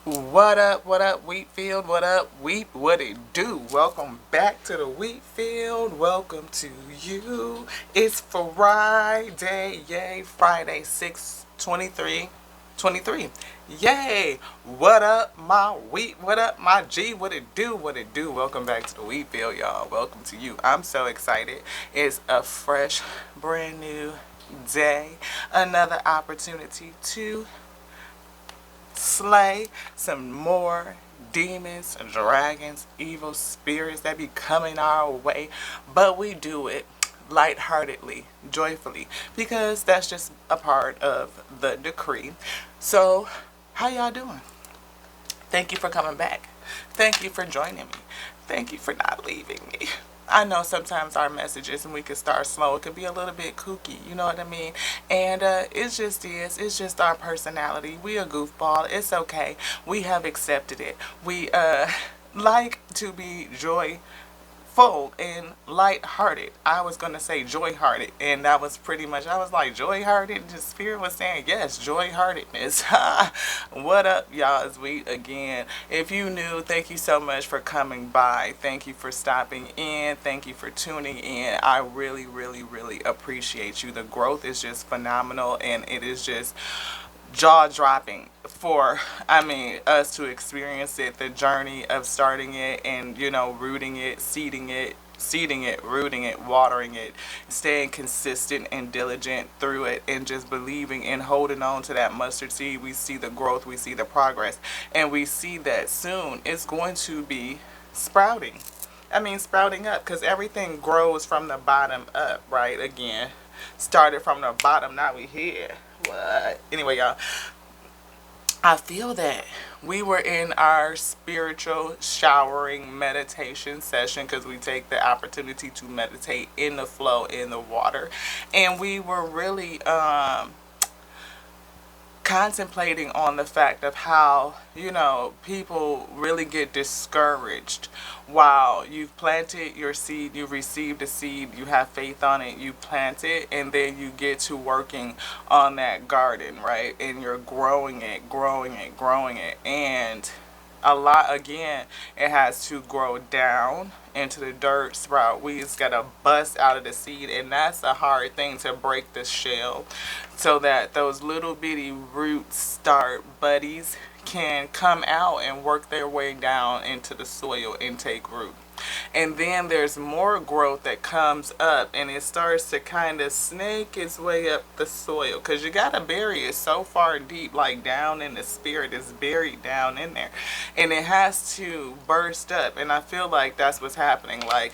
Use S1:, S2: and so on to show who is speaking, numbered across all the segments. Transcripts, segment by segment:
S1: What up, Wheatfield? What up, Wheat? What it do? Welcome back to the Wheatfield. Welcome to you. It's Friday, yay! Friday, 6/23/23. Yay! What up, my Wheat? What up, my G? What it do? What it do? Welcome back to the Wheatfield, y'all. Welcome to you. I'm so excited. It's a fresh, brand new day. Another opportunity to slay some more demons, dragons, evil spirits that be coming our way, but we do it lightheartedly, joyfully, because that's just a part of the decree. So, how y'all doing? Thank you for coming back. Thank you for joining me. Thank you for not leaving me. I know sometimes our messages, and we can start slow, it can be a little bit kooky, you know what I mean? And it's just our personality. We a goofball. It's okay. We have accepted it. We like to be joyful and light-hearted. I was going to say joy-hearted, and that was pretty much, I was like, joy-hearted? The spirit was saying, yes, joy-heartedness. What up, y'all? It's we again. If you new, thank you so much for coming by. Thank you for stopping in. Thank you for tuning in. I really, really, really appreciate you. The growth is just phenomenal, and it is just jaw dropping for us to experience it, the journey of starting it and rooting it, seeding it, rooting it, watering it, staying consistent and diligent through it, and just believing and holding on to that mustard seed. We see the growth, we see the progress, and we see that soon it's going to be sprouting. Sprouting up, because everything grows from the bottom up, right? Again, started from the bottom, now we here. What? Anyway, y'all, I feel that we were in our spiritual showering meditation session, because we take the opportunity to meditate in the flow, in the water, and we were really contemplating on the fact of how, people really get discouraged while you've planted your seed, you've received a seed, you have faith on it, you plant it, and then you get to working on that garden, right? And you're growing it, growing it, growing it, and a lot, again, it has to grow down into the dirt, sprout. We just gotta bust out of the seed, and that's a hard thing, to break the shell so that those little bitty roots start buddies can come out and work their way down into the soil and take root. And then there's more growth that comes up, and it starts to kind of snake its way up the soil, because you got to bury it so far deep, like down in the spirit. Is buried down in there, and it has to burst up. And I feel like that's what's happening. Like,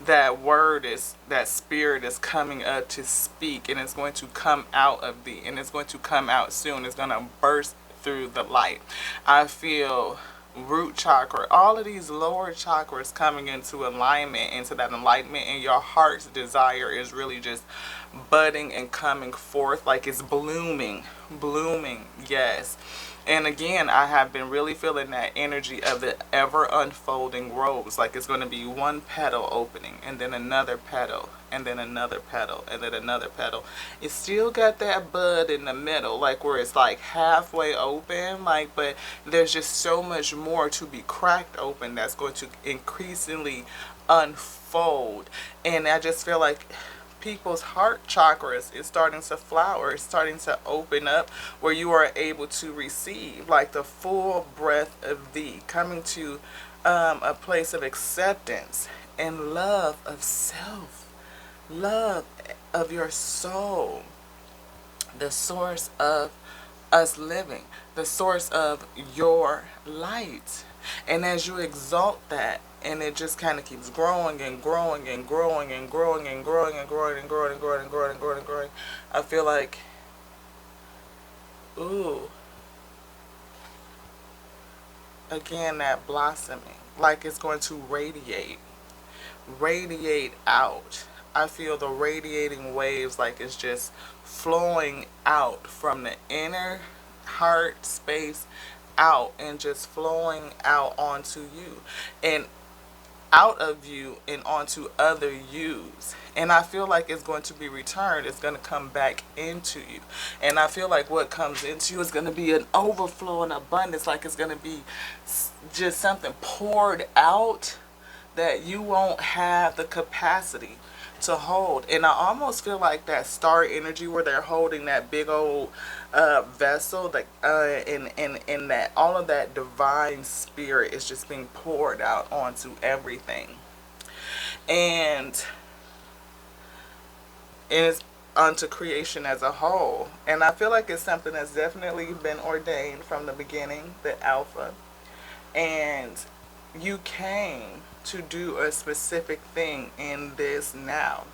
S1: that word is, that spirit is coming up to speak, and it's going to come out of thee, and it's going to come out soon. It's going to burst through the light. I feel root chakra, all of these lower chakras coming into alignment, into that enlightenment, and your heart's desire is really just budding and coming forth, like it's blooming, yes. And again, I have been really feeling that energy of the ever unfolding rose. Like, it's going to be one petal opening, and then another petal, and then another petal, and then another petal. It's still got that bud in the middle, like where it's like halfway open, like, but there's just so much more to be cracked open that's going to increasingly unfold. And I just feel like people's heart chakras is starting to flower, it's starting to open up, where you are able to receive like the full breath of thee, coming to a place of acceptance and love of self, love of your soul, the source of us living, the source of your light. And as you exalt that, and it just kind of keeps growing and growing and growing and growing and growing and growing and growing and growing and growing and growing and growing, I feel like, ooh, again, that blossoming, like it's going to radiate out. I feel the radiating waves, like it's just flowing out from the inner heart space out, and just flowing out onto you. And out of you and onto other yous. And I feel like it's going to be returned. It's going to come back into you. And I feel like what comes into you is going to be an overflow and abundance. Like it's going to be just something poured out that you won't have the capacity to hold. And I almost feel like that star energy where they're holding that big old vessel, that and that all of that divine spirit is just being poured out onto everything. And it's onto creation as a whole. And I feel like it's something that's definitely been ordained from the beginning, the Alpha. And you came to do a specific thing in this now.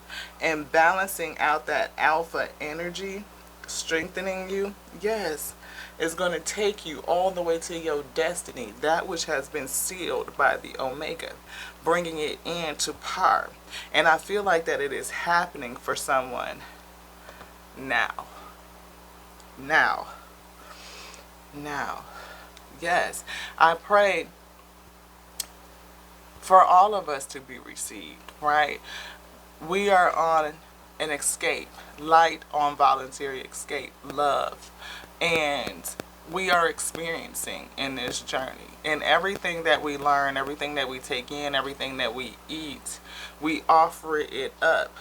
S1: And balancing out that alpha energy, strengthening you, yes, is going to take you all the way to your destiny, that which has been sealed by the Omega, bringing it into par. And I feel like that it is happening for someone now. Now. Now. Yes. I pray for all of us to be received, right? We are on an escape, light on voluntary escape, love. And we are experiencing in this journey. And everything that we learn, everything that we take in, everything that we eat, we offer it up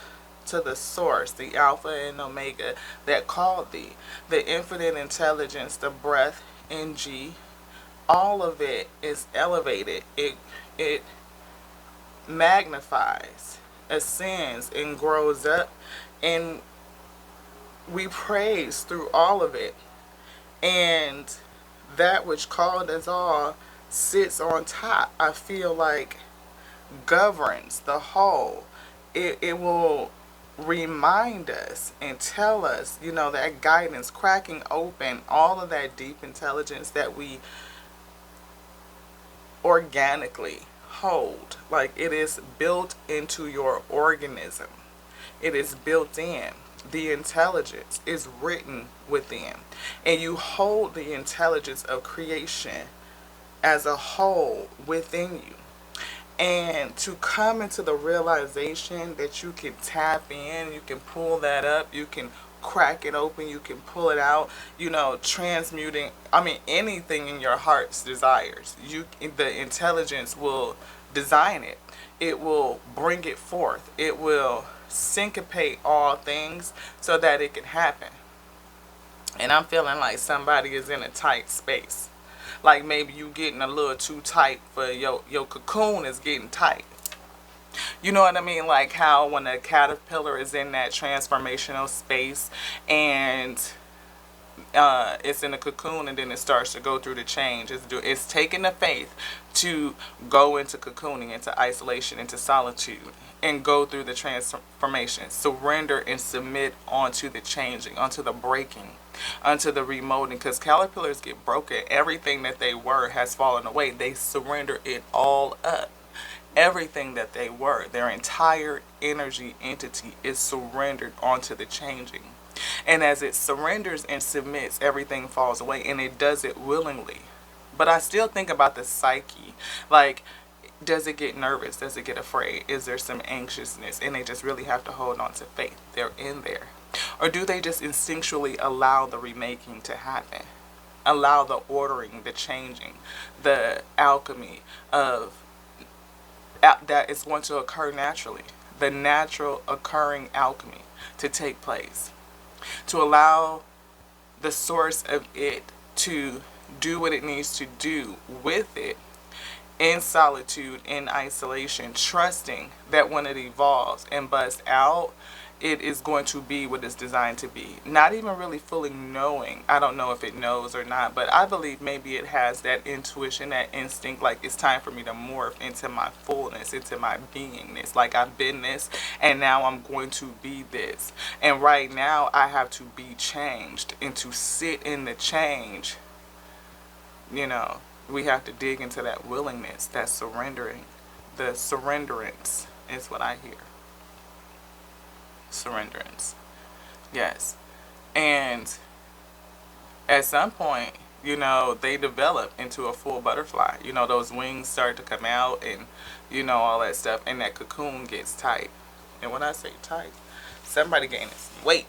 S1: to the source, the Alpha and Omega that called thee, the infinite intelligence, the breath, NG. All of it is elevated. It magnifies, ascends, and grows up, and we praise through all of it. And that which called us all sits on top. I feel like governs the whole. It will remind us and tell us, that guidance, cracking open all of that deep intelligence that we organically hold. Like it is built into your organism. It is built in. The intelligence is written within. And you hold the intelligence of creation as a whole within you. And to come into the realization that you can tap in, you can pull that up, you can crack it open, you can pull it out, transmuting, anything in your heart's desires. The intelligence will design it. It will bring it forth. It will syncopate all things so that it can happen. And I'm feeling like somebody is in a tight space. Like maybe you getting a little too tight for your cocoon is getting tight. You know what I mean? Like how when a caterpillar is in that transformational space and it's in a cocoon and then it starts to go through the change. It's taking the faith to go into cocooning, into isolation, into solitude, and go through the transformation. Surrender and submit onto the changing, onto the breaking, onto the remolding. Because caterpillars get broken. Everything that they were has fallen away. They surrender it all up. Everything that they were, their entire energy entity is surrendered onto the changing. And as it surrenders and submits, everything falls away, and it does it willingly. But I still think about the psyche. Like, does it get nervous? Does it get afraid? Is there some anxiousness? And they just really have to hold on to faith. They're in there. Or do they just instinctually allow the remaking to happen? Allow the ordering, the changing, the alchemy of that is going to occur naturally. The natural occurring alchemy to take place. To allow the source of it to do what it needs to do with it in solitude, in isolation, trusting that when it evolves and busts out, it is going to be what it's designed to be. Not even really fully knowing. I don't know if it knows or not, but I believe maybe it has that intuition, that instinct, like it's time for me to morph into my fullness, into my beingness. Like I've been this and now I'm going to be this. And right now I have to be changed, and to sit in the change, we have to dig into that willingness, that surrendering. The surrenderance is what I hear. Surrenderance. Yes. And at some point, you know, they develop into a full butterfly. You know, those wings start to come out and, you know, all that stuff. And that cocoon gets tight. And when I say tight, somebody gaining some weight.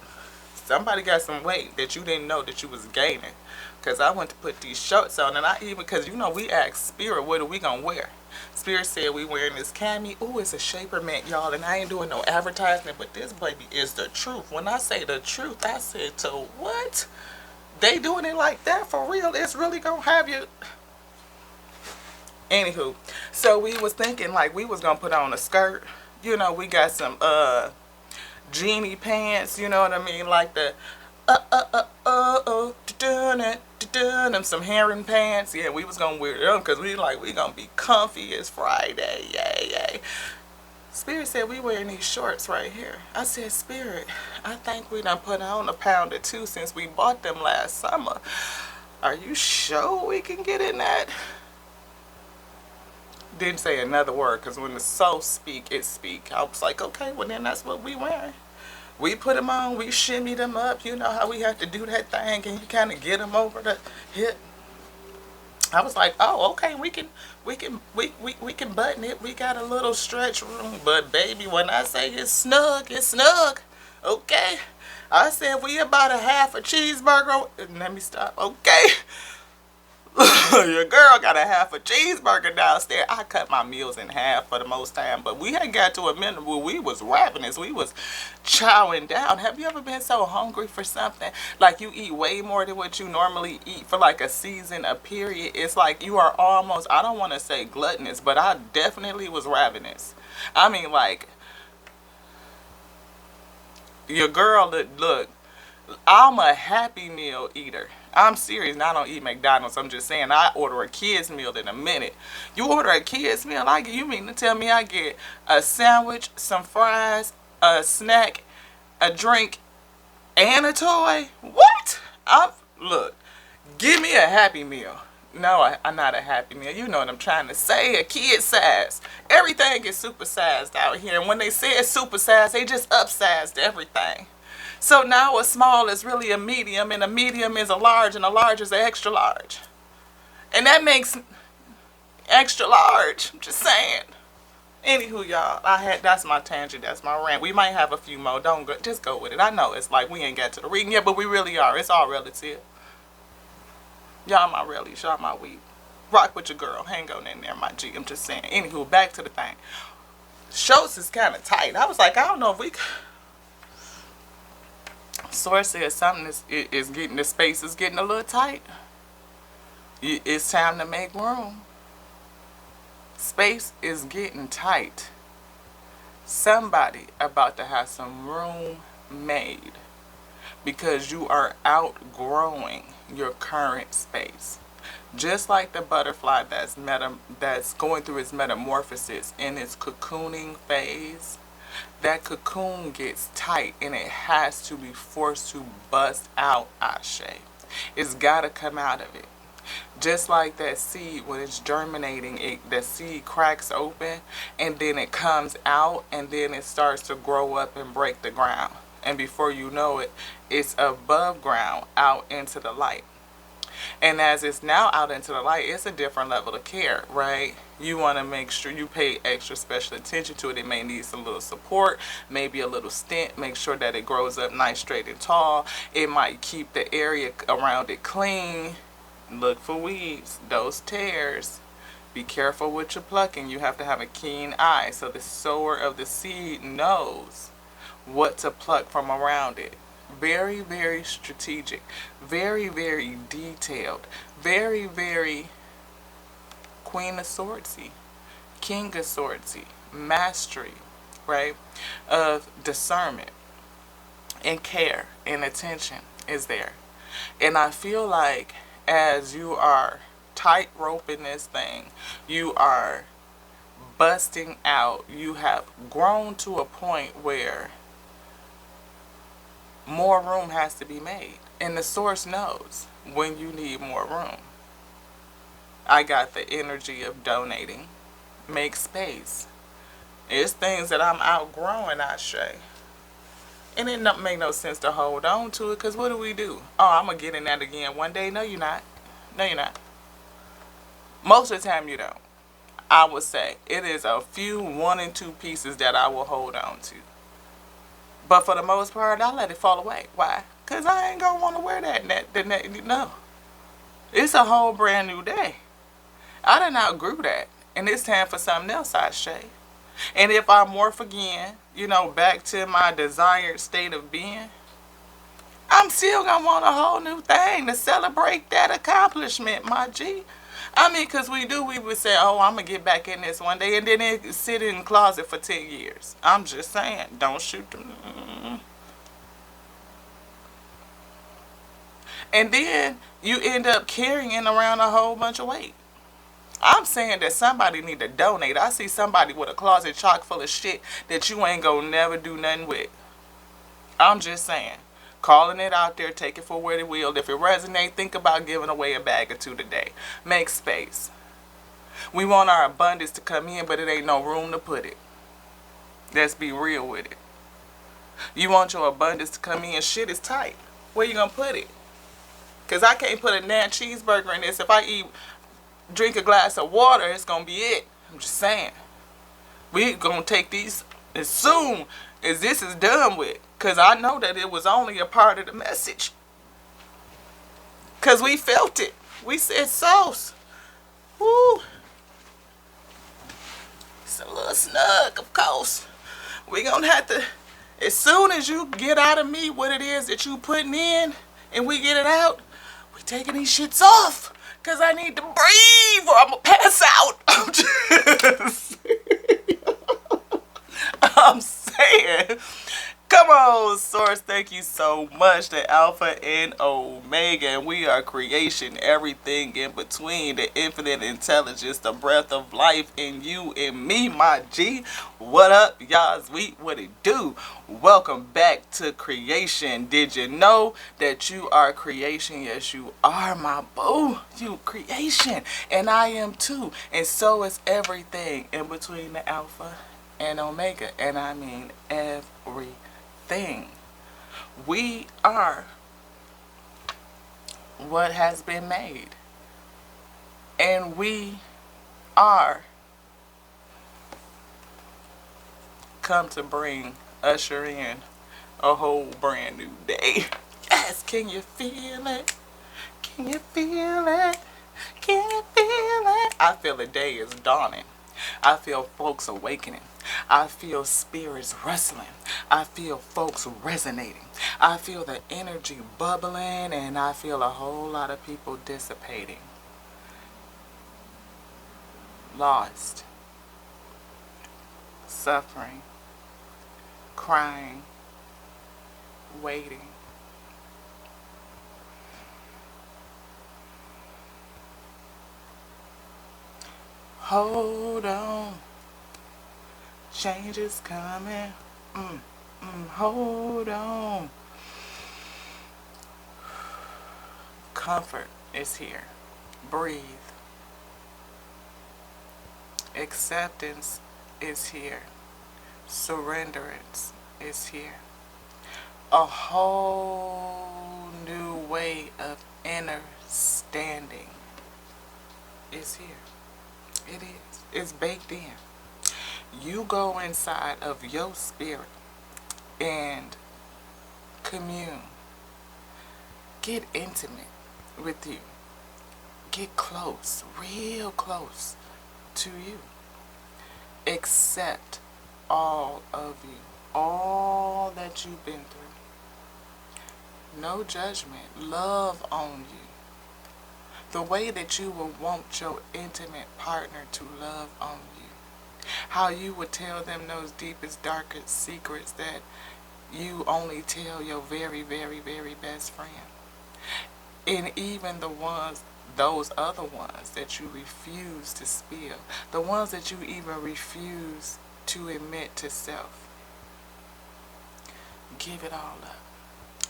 S1: Somebody got some weight that you didn't know that you was gaining. Because I went to put these shorts on, and I even, because, you know, we asked Spirit, what are we going to wear? Spirit said we wearing this cami. Ooh, it's a shaper mint, y'all, and I ain't doing no advertisement, but this baby is the truth. When I say the truth, I said to what? They doing it like that for real? It's really going to have you... Anywho, so we was thinking like we was going to put on a skirt. You know, we got some jeany pants, you know what I mean? Like the them some herring pants. Yeah, we was gonna wear them because we gonna be comfy. It's Friday, yay yay. Spirit said we wearing these shorts right here. I said, Spirit, I think we done put on a pound or two since we bought them last summer. Are you sure we can get in that? Didn't say another word, because when the soul speak, it speak. I was like, okay, well then that's what we wearing. We put them on, we shimmy them up. You know how we have to do that thing, and you kind of get them over the hip. I was like, oh, okay, we can button it. We got a little stretch room, but baby, when I say it's snug, it's snug. Okay, I said we about a half a cheeseburger. Let me stop. Okay. Your girl got a half a cheeseburger downstairs. I cut my meals in half for the most time, but we had got to a minute where we was ravenous. We was chowing down. Have you ever been so hungry for something? Like you eat way more than what you normally eat for like a season, a period. It's like you are almost, I don't want to say gluttonous, but I definitely was ravenous. I mean, like, your girl, look, I'm a Happy Meal eater. I'm serious, and I don't eat McDonald's. I'm just saying, I order a kid's meal in a minute. You order a kid's meal, you mean to tell me I get a sandwich, some fries, a snack, a drink, and a toy? What? Look, give me a Happy Meal. No, I'm not a Happy Meal. You know what I'm trying to say. A kid size. Everything is supersized out here. And when they say it's supersized, they just upsized everything. So now a small is really a medium, and a medium is a large, and a large is an extra large. And that makes extra large. I'm just saying. Anywho, y'all, that's my tangent, that's my rant. We might have a few more. Just go with it. I know it's like we ain't got to the reading yet, but we really are. It's all relative. Y'all my realies, y'all my weed. Rock with your girl. Hang on in there, my G. I'm just saying. Anywho, back to the thing. Schultz is kind of tight. I was like, I don't know if we could. Source says something is getting, the space is getting a little tight. It's time to make room. Space is getting tight. Somebody about to have some room made because you are outgrowing your current space. Just like the butterfly that's going through its metamorphosis in its cocooning phase, that cocoon gets tight and it has to be forced to bust out, Ashe. It's got to come out of it. Just like that seed, when it's germinating, the seed cracks open and then it comes out and then it starts to grow up and break the ground. And before you know it, it's above ground out into the light. And as it's now out into the light, it's a different level of care, right? You want to make sure you pay extra special attention to it. It may need some little support, maybe a little stint. Make sure that it grows up nice, straight, and tall. It might keep the area around it clean. Look for weeds, those tears. Be careful with your plucking. You have to have a keen eye so the sower of the seed knows what to pluck from around it. Very, very strategic. Very, very detailed. Very, very Queen of Swordsy, King of Swordsy, mastery, right, of discernment and care and attention is there. And I feel like as you are tight roping this thing, you are busting out, you have grown to a point where more room has to be made. And the source knows when you need more room. I got the energy of donating. Make space. It's things that I'm outgrowing, Ashe. And it don't make no sense to hold on to it, because what do? Oh, I'm going to get in that again one day. No, you're not. No, you're not. Most of the time, you don't. I would say it is a few one and two pieces that I will hold on to. But for the most part, I let it fall away. Why? Because I ain't going to want to wear that. No. It's a whole brand new day. I done outgrew that. And it's time for something else, I say. And if I morph again, back to my desired state of being, I'm still going to want a whole new thing to celebrate that accomplishment, my G. I mean, because we would say, oh, I'm going to get back in this one day, and then it sit in the closet for 10 years. I'm just saying, don't shoot them. And then you end up carrying around a whole bunch of weight. I'm saying that somebody need to donate. I see somebody with a closet chock full of shit that you ain't gonna never do nothing with. I'm just saying. Calling it out there, take it for what it will. If it resonates, think about giving away a bag or two today. Make space. We want our abundance to come in, but it ain't no room to put it. Let's be real with it. You want your abundance to come in, shit is tight. Where you gonna put it? Because I can't put a damn cheeseburger in this. If I drink a glass of water, it's going to be it. I'm just saying. We're going to take these as soon as this is done with. Because I know that it was only a part of the message. Because we felt it. We said sauce. Woo. It's a little snug, of course. We're going to have to, as soon as you get out of me what it is that you putting in, and we get it out, we taking these shits off. Because I need to breathe or I'm going to pass out. I'm saying. Come on, Source. Thank you so much. The Alpha and Omega. And we are creation. Everything in between. The infinite intelligence. The breath of life in you and me, my G. What up, y'all? Sweet. What it do? Welcome back to creation. Did you know that you are creation? Yes, you are, my boo. You creation. And I am too. And so is everything in between the Alpha and Omega. And I mean everything. We are what has been made. And we are come to usher in a whole brand new day. Yes, can you feel it? Can you feel it? Can you feel it? I feel the day is dawning. I feel folks awakening. I feel spirits rustling. I feel folks resonating. I feel the energy bubbling, and I feel a whole lot of people dissipating. Lost. Suffering. Crying. Waiting. Hold on. Change is coming. Hold on. Comfort is here. Breathe. Acceptance is here. Surrenderance is here. A whole new way of inner standing is here. It is. It's baked in. You go inside of your spirit and commune. Get intimate with you. Get close, real close to you. Accept all of you, all that you've been through. No judgment. Love on you. The way that you will want your intimate partner to love on you. How you would tell them those deepest, darkest secrets that you only tell your very, very, very best friend. And even those other ones that you refuse to spill. The ones that you even refuse to admit to self. Give it all up.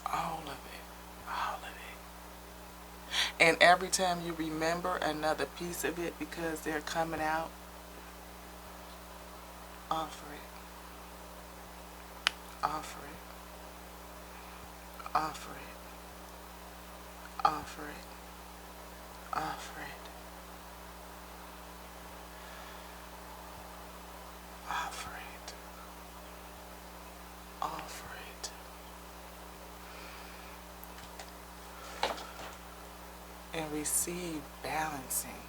S1: All of it. All of it. And every time you remember another piece of it because they're coming out, offer it. Offer it. Offer it. Offer it. Offer it. Offer it. Offer it. And receive balancing.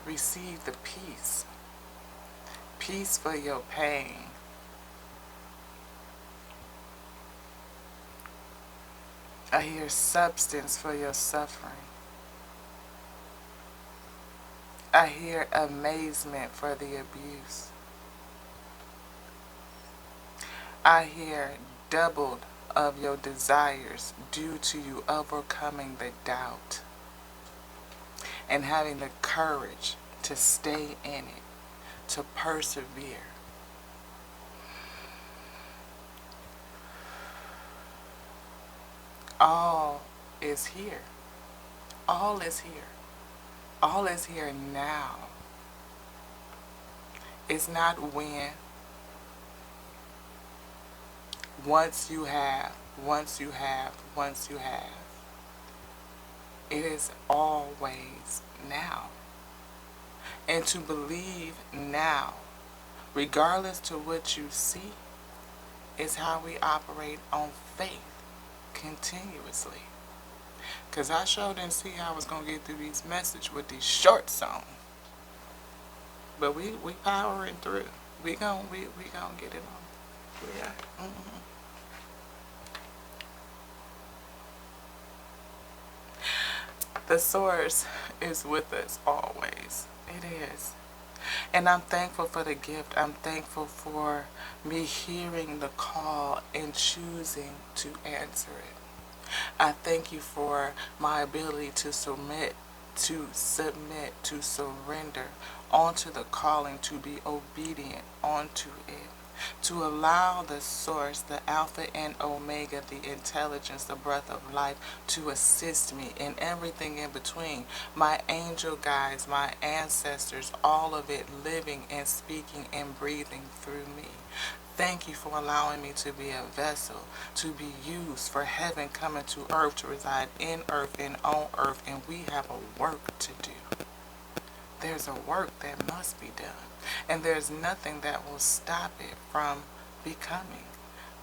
S1: Receive the peace. Peace for your pain. I hear substance for your suffering. I hear amazement for the abuse. I hear doubled of your desires due to you overcoming the doubt and having the courage to stay in it, to persevere. All is here. All is here. All is here now. It's not when. Once you have. It is always now. And to believe now, regardless to what you see, is how we operate on faith continuously. Because I sure didn't see how I was going to get through these messages with these short songs. But we powering through. We gonna get it on. We are. The source is with us always. It is. And I'm thankful for the gift. I'm thankful for me hearing the call and choosing to answer it. I thank you for my ability to submit, to surrender onto the calling, to be obedient onto it, to allow the source, the Alpha and Omega, the intelligence, the breath of life, to assist me in everything in between. My angel guides, my ancestors, all of it living and speaking and breathing through me. Thank you for allowing me to be a vessel, to be used for heaven coming to earth, to reside in earth and on earth, and we have a work to do. There's a work that must be done, and there's nothing that will stop it from becoming,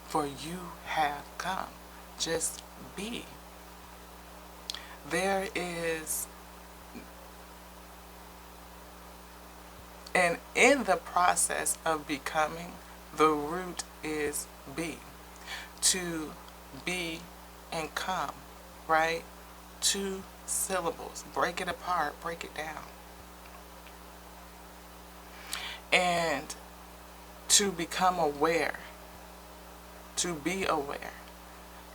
S1: for you have come. Just be. There is, and in the process of becoming, the root is be. To be and come, right? 2 syllables. Break it apart, break it down. And to become aware, to be aware,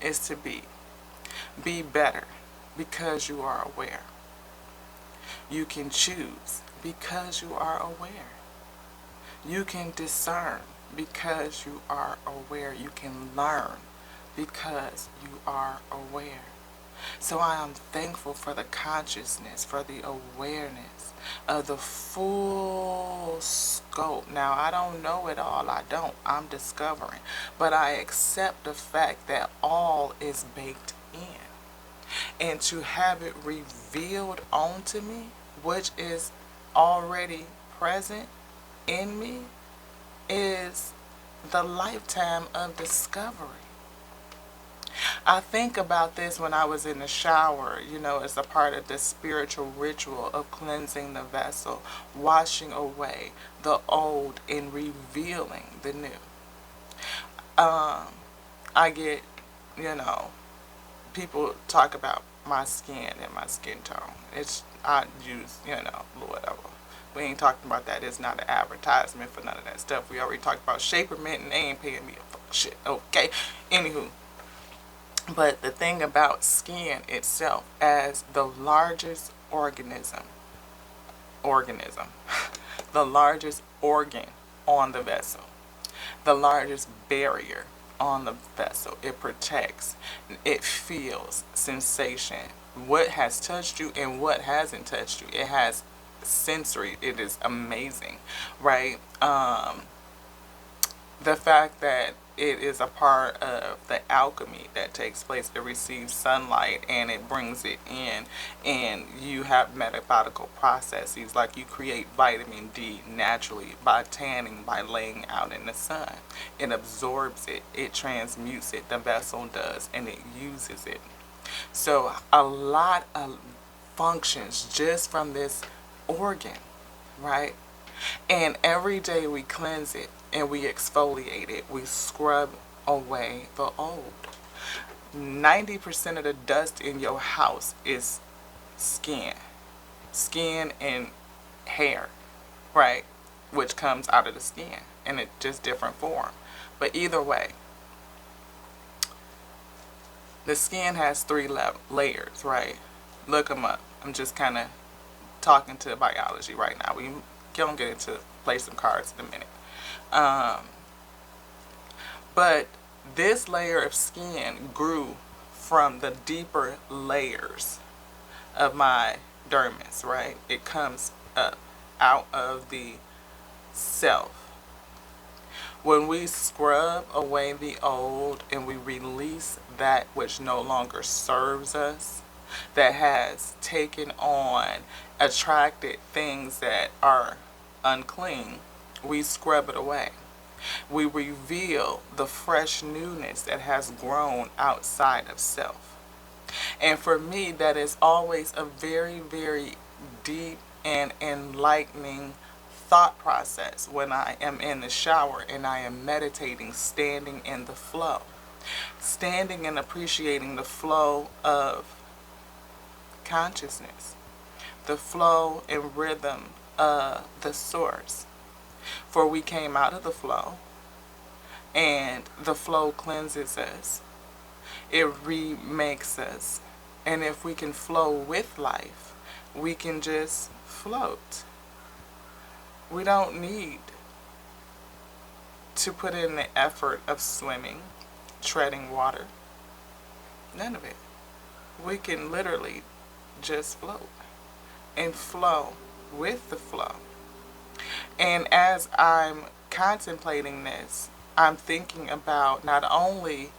S1: is to be. Be better because you are aware. You can choose because you are aware. You can discern because you are aware. You can learn because you are aware. So I am thankful for the consciousness, for the awareness of the full scope. Now, I don't know it all. I'm discovering. But I accept the fact that all is baked in. And to have it revealed onto me, which is already present in me, is the lifetime of discovery. I think about this when I was in the shower, as a part of the spiritual ritual of cleansing the vessel, washing away the old and revealing the new. I get, people talk about my skin and my skin tone. I use, whatever. We ain't talking about that. It's not an advertisement for none of that stuff. We already talked about Shaper Mint and they ain't paying me a fuck shit. Okay. Anywho. But the thing about skin itself, as the largest organism, the largest organ on the vessel, the largest barrier on the vessel, it protects, it feels sensation. What has touched you and what hasn't touched you, it has sensory. It is amazing, right? The fact that it is a part of the alchemy that takes place. It receives sunlight and it brings it in, and you have metabolical processes like you create vitamin D naturally by tanning, by laying out in the sun. It absorbs it, it transmutes it, the vessel does, and it uses it. So a lot of functions just from this organ, right? And every day we cleanse it and we exfoliate it. We scrub away the old. 90% of the dust in your house is skin. Skin and hair, right? Which comes out of the skin in a just different form. But either way, the skin has three layers, right? Look them up. I'm just kind of talking to biology right now. We gonna get into play some cards in a minute. But this layer of skin grew from the deeper layers of my dermis, right? It comes up out of the self. When we scrub away the old and we release that which no longer serves us, that has taken on, attracted things that are unclean, we scrub it away. We reveal the fresh newness that has grown outside of self. And for me, that is always a very, very deep and enlightening thought process when I am in the shower and I am meditating, standing in the flow. Standing and appreciating the flow of consciousness, the flow and rhythm of the source. For we came out of the flow, and the flow cleanses us. It remakes us. And if we can flow with life, we can just float. We don't need to put in the effort of swimming, treading water. None of it. We can literally just float and flow with the flow. And as I'm contemplating this, I'm thinking about not only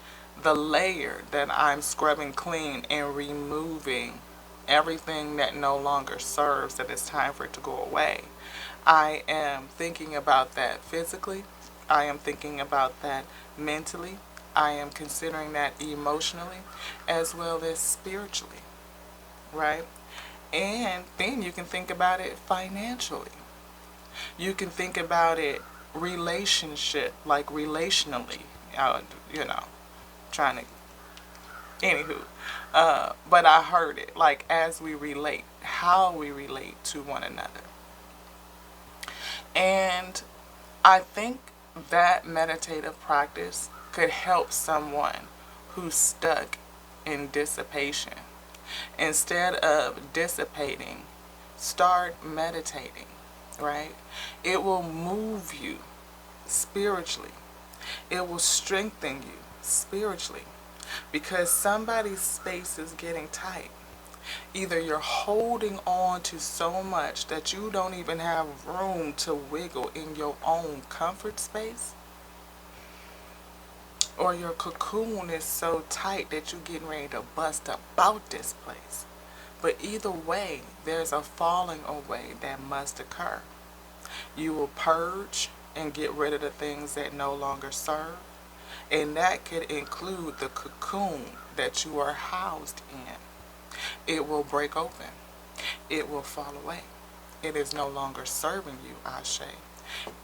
S1: the layer that I'm scrubbing clean and removing everything that no longer serves, that it's time for it to go away. I am thinking about that physically. I am thinking about that mentally. I am considering that emotionally as well as spiritually, right? And then you can think about it financially. You can think about it relationship, like relationally, trying to, anywho. But I heard it, like as we relate, how we relate to one another. And I think that meditative practice could help someone who's stuck in dissipation. Instead of dissipating, start meditating, right? It will move you spiritually. It will strengthen you spiritually because somebody's space is getting tight. Either you're holding on to so much that you don't even have room to wiggle in your own comfort space, or your cocoon is so tight that you're getting ready to bust about this place. But either way, there's a falling away that must occur. You will purge and get rid of the things that no longer serve, and that could include the cocoon that you are housed in. It will break open. It will fall away. It is no longer serving you, Ashe.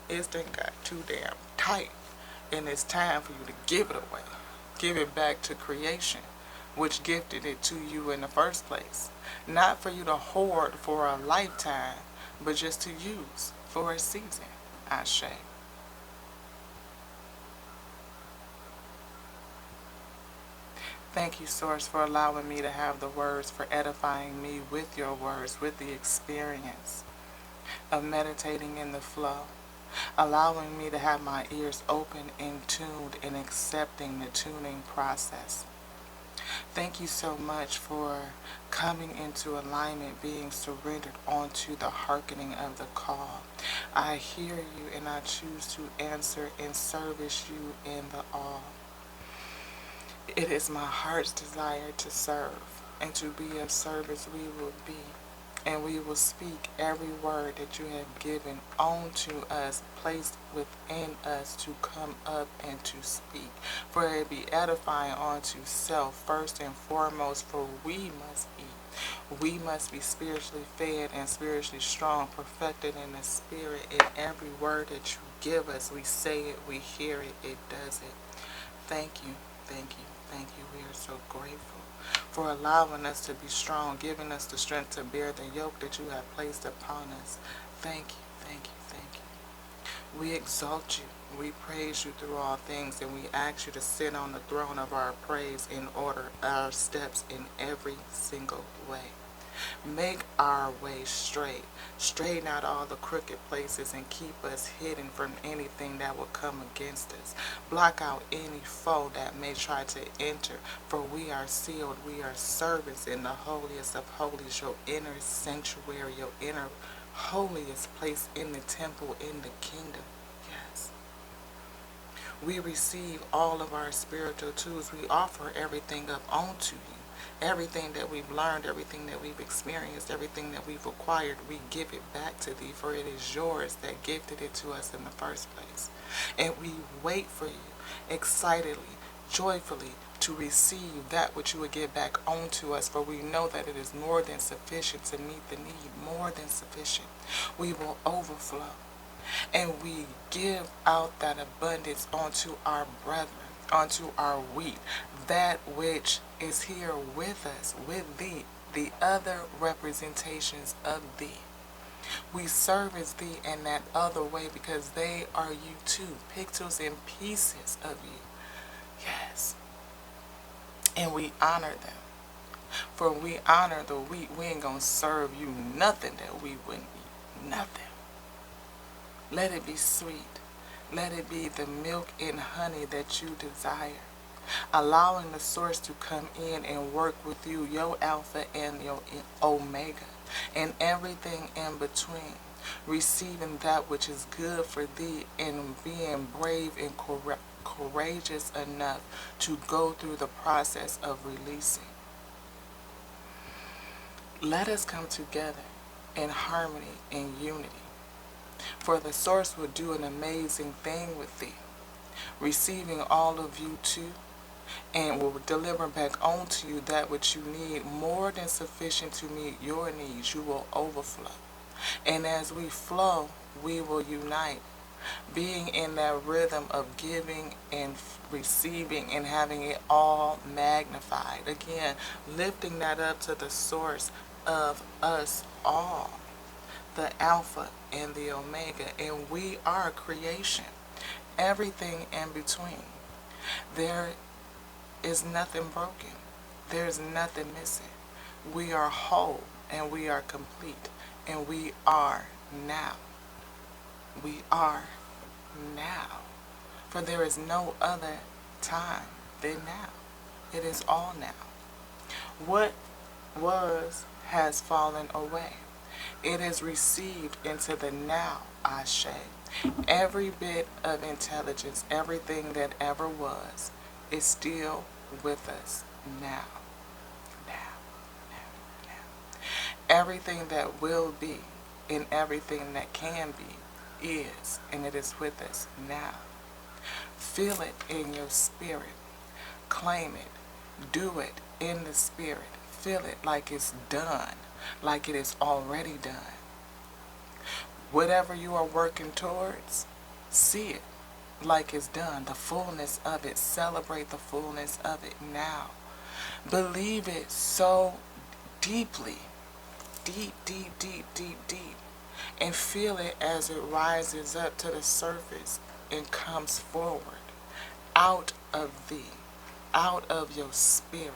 S1: It's done got too damn tight, and it's time for you to give it away. Give it back to creation, which gifted it to you in the first place. Not for you to hoard for a lifetime, but just to use for a season, Ashe. Thank you, Source, for allowing me to have the words, for edifying me with your words, with the experience of meditating in the flow, allowing me to have my ears open and tuned and accepting the tuning process. Thank you so much for coming into alignment, being surrendered onto the hearkening of the call. I hear you and I choose to answer and service you in the all. It is my heart's desire to serve, and to be of service we will be. And we will speak every word that you have given unto us, placed within us to come up and to speak. For it be edifying unto self first and foremost, for we must eat. We must be spiritually fed and spiritually strong, perfected in the spirit. In every word that you give us, we say it, we hear it, it does it. Thank you, thank you, thank you. We are so grateful for allowing us to be strong, giving us the strength to bear the yoke that you have placed upon us. Thank you, thank you, thank you. We exalt you. We praise you through all things, and we ask you to sit on the throne of our praise and order our steps in every single way. Make our way straight. Straighten out all the crooked places and keep us hidden from anything that will come against us. Block out any foe that may try to enter, for we are sealed. We are servants in the holiest of holies, your inner sanctuary, your inner holiest place in the temple, in the kingdom. Yes. We receive all of our spiritual tools. We offer everything up onto you. Everything that we've learned, everything that we've experienced, everything that we've acquired, we give it back to thee, for it is yours that gifted it to us in the first place. And we wait for you excitedly, joyfully, to receive that which you would give back onto us, for we know that it is more than sufficient to meet the need, more than sufficient. We will overflow, and we give out that abundance onto our brethren, onto our wheat, that which is here with us, with thee, the other representations of thee. We service thee in that other way because they are you too, pixels and pieces of you. Yes. And we honor them. For we honor the wheat. We ain't gonna serve you nothing that we wouldn't eat. Nothing. Let it be sweet. Let it be the milk and honey that you desire. Allowing the source to come in and work with you, your Alpha and your Omega, and everything in between. Receiving that which is good for thee, and being brave and courageous enough to go through the process of releasing. Let us come together in harmony and unity. For the source will do an amazing thing with thee, receiving all of you too, and will deliver back onto you that which you need, more than sufficient to meet your needs. You will overflow. And as we flow, we will unite, being in that rhythm of giving and receiving and having it all magnified. Again, lifting that up to the source of us all, the Alpha and the Omega, and we are creation, everything in between. There is nothing broken. There's nothing missing. We are whole and we are complete, and we are now. We are now. For there is no other time than now. It is all now. What was has fallen away. It is received into the now, Ashe. Every bit of intelligence, everything that ever was, is still with us now. Now, now, now. Everything that will be and everything that can be is, and it is with us now. Feel it in your spirit. Claim it. Do it in the spirit. Feel it like it's done, like it is already done. Whatever you are working towards, see it like it's done, the fullness of it. Celebrate the fullness of it now. Believe it so deeply, deep, deep, deep, deep, deep, and feel it as it rises up to the surface and comes forward out of thee, out of your spirit,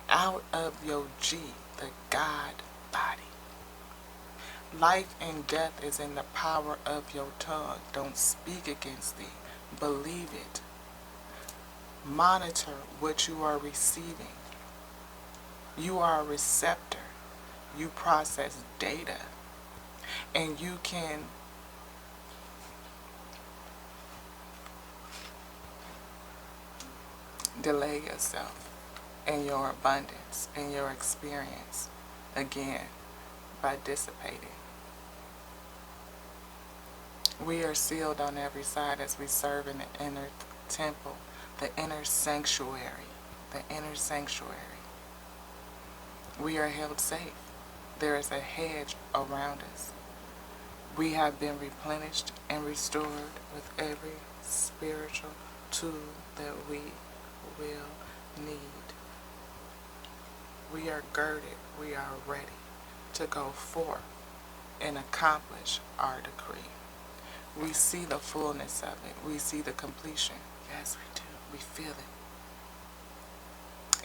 S1: out of your G, the God body. Life and death is in the power of your tongue. Don't speak against thee. Believe it. Monitor what you are receiving. You are a receptor. You process data. And you can delay yourself in your abundance, in your experience, again, by dissipating. We are sealed on every side as we serve in the inner temple, the inner sanctuary, the inner sanctuary. We are held safe. There is a hedge around us. We have been replenished and restored with every spiritual tool that we will need. We are girded, we are ready to go forth and accomplish our decree. We see the fullness of it. We see the completion. Yes, we do. We feel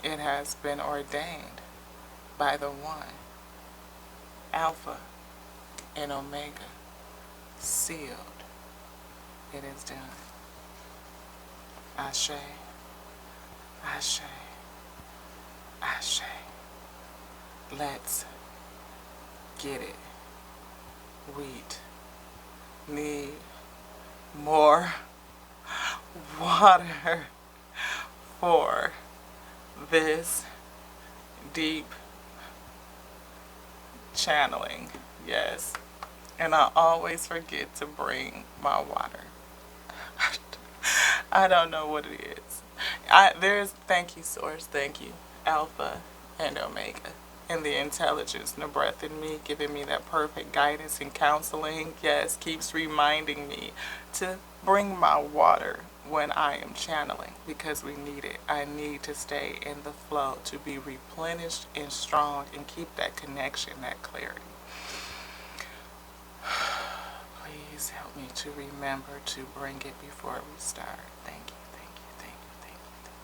S1: it. It has been ordained by the One, Alpha and Omega, sealed. It is done. Ashe, Ashe, Ashe. Let's get it. Wheat. Need more water for this deep channeling. Yes. And I always forget to bring my water. I don't know what it is. Thank you, Source. Thank you, Alpha and Omega. And the intelligence and the breath in me, giving me that perfect guidance and counseling. Yes, keeps reminding me to bring my water when I am channeling, because we need it. I need to stay in the flow, to be replenished and strong, and keep that connection, that clarity. Please help me to remember to bring it before we start. Thank you, thank you, thank you, thank you, thank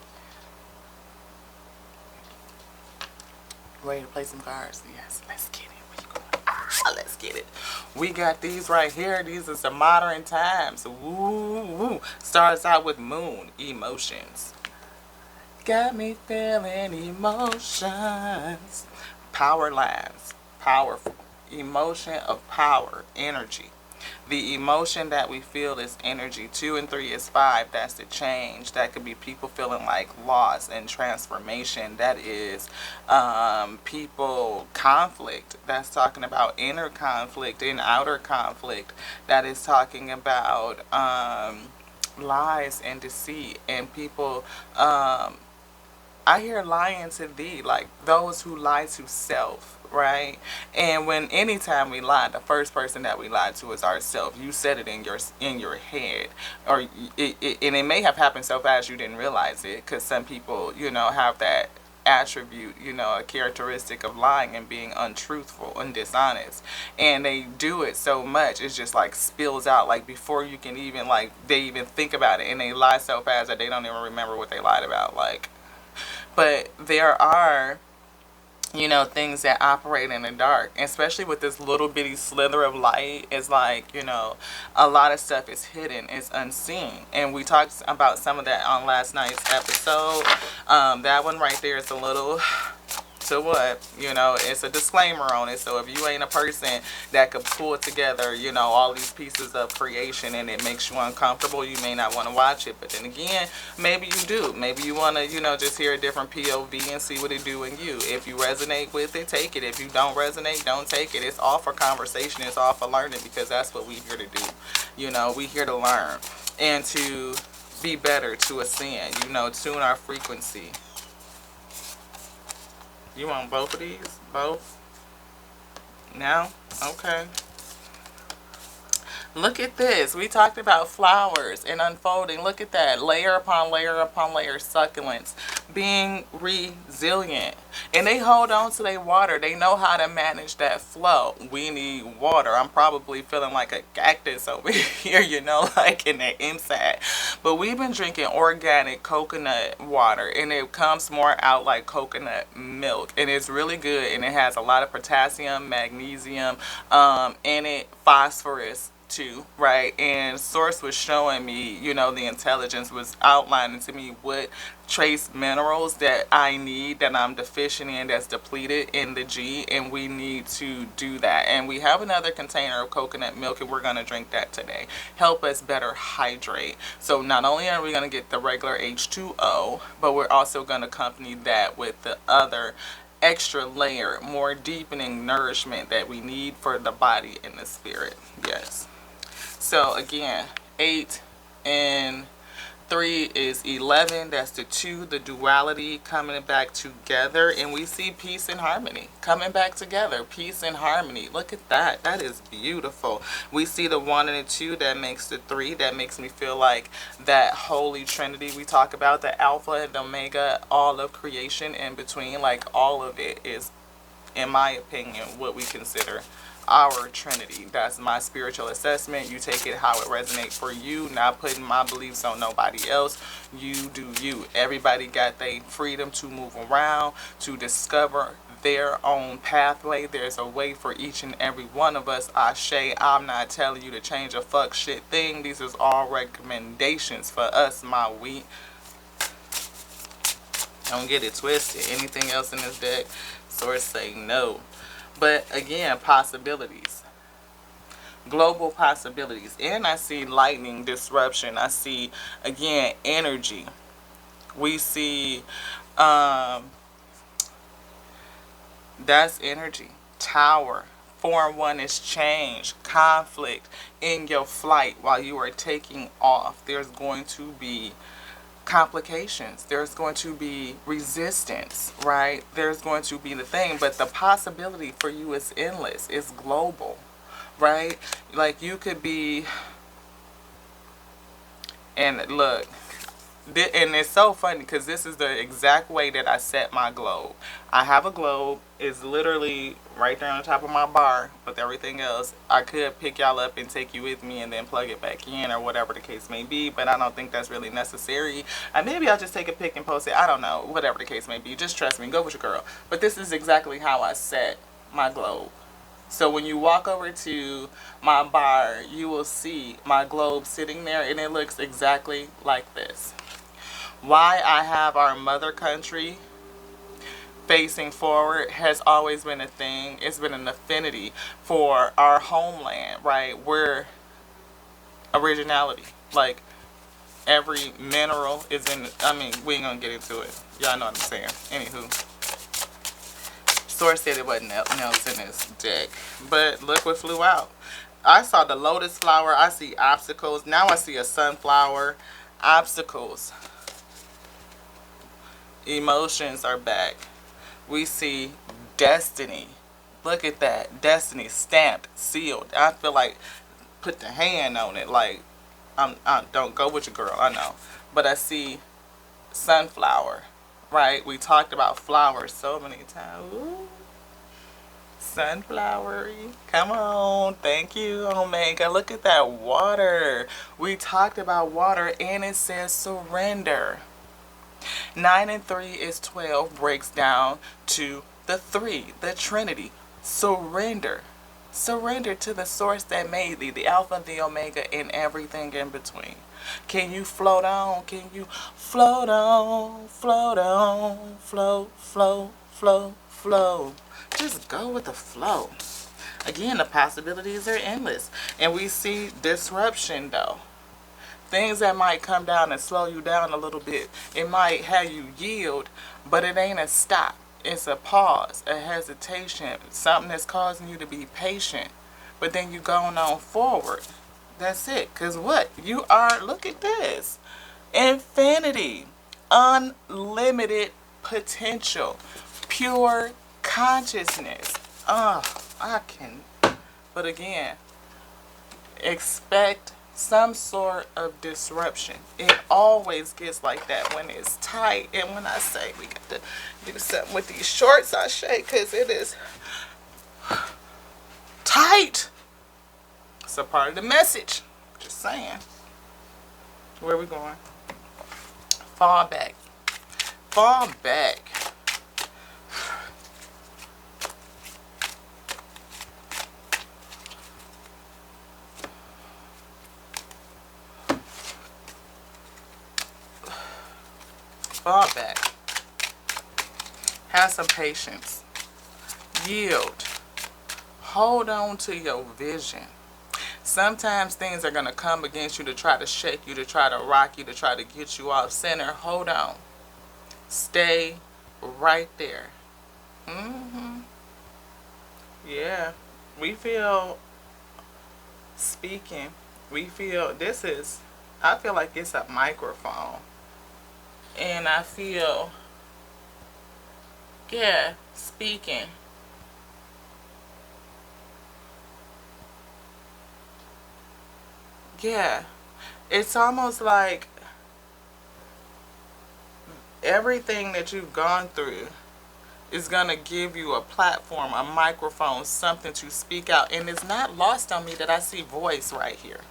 S1: you. Ready to play some cards? Yes, let's get it. Where you going? Let's get it. We got these right here. These are some modern times. Woo, woo. Starts out with Moon, emotions. Got me feeling emotions. Power lines, powerful. Emotion of power, energy. The emotion that we feel is energy. 2 and 3 is 5. That's the change. That could be people feeling like loss and transformation. That is people conflict. That's talking about inner conflict and outer conflict. That is talking about lies and deceit and people. I hear lying to thee, like those who lie to self, right? And anytime we lie, the first person that we lie to is ourselves. You said it in your head, or and it may have happened so fast you didn't realize it, because some people, have that attribute, a characteristic of lying and being untruthful and dishonest, and they do it so much it's just like spills out, like before you can even they even think about it, and they lie so fast that they don't even remember what they lied about, but there are, things that operate in the dark, especially with this little bitty slither of light. It's like, a lot of stuff is hidden, it's unseen. And we talked about some of that on last night's episode. That one right there is a little... So what? It's a disclaimer on it. So if you ain't a person that could pull together, all these pieces of creation and it makes you uncomfortable, you may not want to watch it. But then again, maybe you do. Maybe you want to, just hear a different POV and see what it do in you. If you resonate with it, take it. If you don't resonate, don't take it. It's all for conversation. It's all for learning, because that's what we're here to do. We're here to learn and to be better, to ascend, tune our frequency. You want both of these? Both? No? Okay. Look at this. We talked about flowers and unfolding. Look at that. Layer upon layer upon layer. Succulents. Being resilient. And they hold on to their water. They know how to manage that flow. We need water. I'm probably feeling like a cactus over here, like in the inside. But we've been drinking organic coconut water. And it comes more out like coconut milk. And it's really good. And it has a lot of potassium, magnesium in it, phosphorus to, right? And Source was showing me, you know, the intelligence was outlining to me what trace minerals that I need, that I'm deficient in, that's depleted in the G, and we need to do that. And we have another container of coconut milk, and we're going to drink that today. Help us better hydrate. So not only are we going to get the regular H2O, but we're also going to accompany that with the other extra layer, more deepening nourishment that we need for the body and the spirit. Yes. So again, 8 and 3 is 11. That's the 2, the duality coming back together. And we see peace and harmony coming back together. Peace and harmony. Look at that. That is beautiful. We see the 1 and the 2. That makes the 3. That makes me feel like that holy trinity we talk about. The alpha and the omega. All of creation in between. Like all of it is, in my opinion, what we consider our trinity. That's my spiritual assessment. You take it how it resonates for you, not putting my beliefs on nobody else. You do you. Everybody got their freedom to move around, to discover their own pathway. There's a way for each and every one of us. Ashe, I'm not telling you to change a fuck shit thing. These is all recommendations for us, my wheat. Don't get it twisted. Anything else in this deck, Source say no. But again, possibilities. Global possibilities. And I see lightning disruption. I see, again, energy. We see, that's energy. Tower. 4-1 is change. Conflict in your flight while you are taking off. There's going to be complications. There's going to be resistance, right? There's going to be the thing, but the possibility for you is endless. It's global, right? Like you could be, and look, and it's so funny because this is the exact way that I set my globe. I have a globe. It's literally right there on the top of my bar with everything else. I could pick y'all up and take you with me and then plug it back in or whatever the case may be, but I don't think that's really necessary. And maybe I'll just take a pic and post it. I don't know. Whatever the case may be. Just trust me. Go with your girl. But this is exactly how I set my globe. So when you walk over to my bar, you will see my globe sitting there, and it looks exactly like this. Why I have our mother country facing forward has always been a thing. It's been an affinity for our homeland, right? We're originality. Like every mineral is in, I mean, we ain't gonna get into it. Y'all know what I'm saying. Anywho. Source said it wasn't else in this deck. But look what flew out. I saw the lotus flower. I see obstacles. Now I see a sunflower. Obstacles. Emotions are back. We see destiny. Look at that. Destiny stamped, sealed. I feel like put the hand on it. Like, I don't go with your girl. I know. But I see sunflower. Right? We talked about flowers so many times. Ooh. Sunflowery. Come on. Thank you, Omega. Look at that water. We talked about water and it says surrender. 9 and 3 is 12, breaks down to the 3, the Trinity. Surrender. Surrender to the source that made thee, the Alpha, the Omega, and everything in between. Can you float on? Can you float on? Float on. Float, float, float, float. Just go with the flow. Again, the possibilities are endless. And we see disruption, though. Things that might come down and slow you down a little bit. It might have you yield, but it ain't a stop. It's a pause, a hesitation, something that's causing you to be patient. But then you going on forward. That's it. Because what? You are, look at this. Infinity. Unlimited potential. Pure consciousness. I can. But again, expect some sort of disruption. It always gets like that when it's tight. And when I say we got to do something with these shorts, I shake because it is tight. It's a part of the message. Just saying. Where are we going? Fall back. Fall back. fall back. Have some patience. Yield. Hold on to your vision. Sometimes things are going to come against you to try to shake you, to try to rock you, to try to get you off center. Hold on. Stay right there. Yeah. We feel speaking. We feel I feel like it's a microphone. And I feel, yeah, speaking. Yeah. It's almost like everything that you've gone through is going to give you a platform, a microphone, something to speak out. And it's not lost on me that I see voice right here.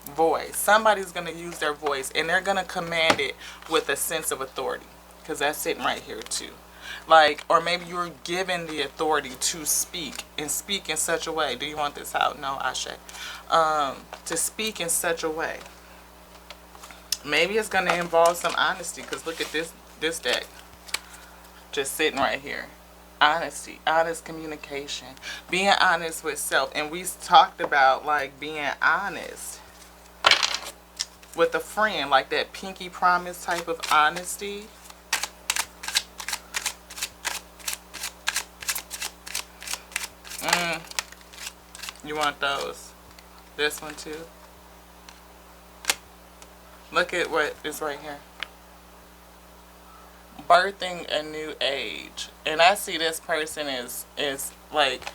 S1: Voice. Somebody's going to use their voice and they're going to command it with a sense of authority. Because that's sitting right here too. Like, or maybe you're given the authority to speak and speak in such a way. Do you want this out? No, Ashe. To speak in such a way. Maybe it's going to involve some honesty. Because look at this deck. Just sitting right here. Honesty. Honest communication. Being honest with self. And we talked about like being honest with a friend. Like that pinky promise type of honesty. You want those? This one too? Look at what is right here. Birthing a new age. And I see this person is like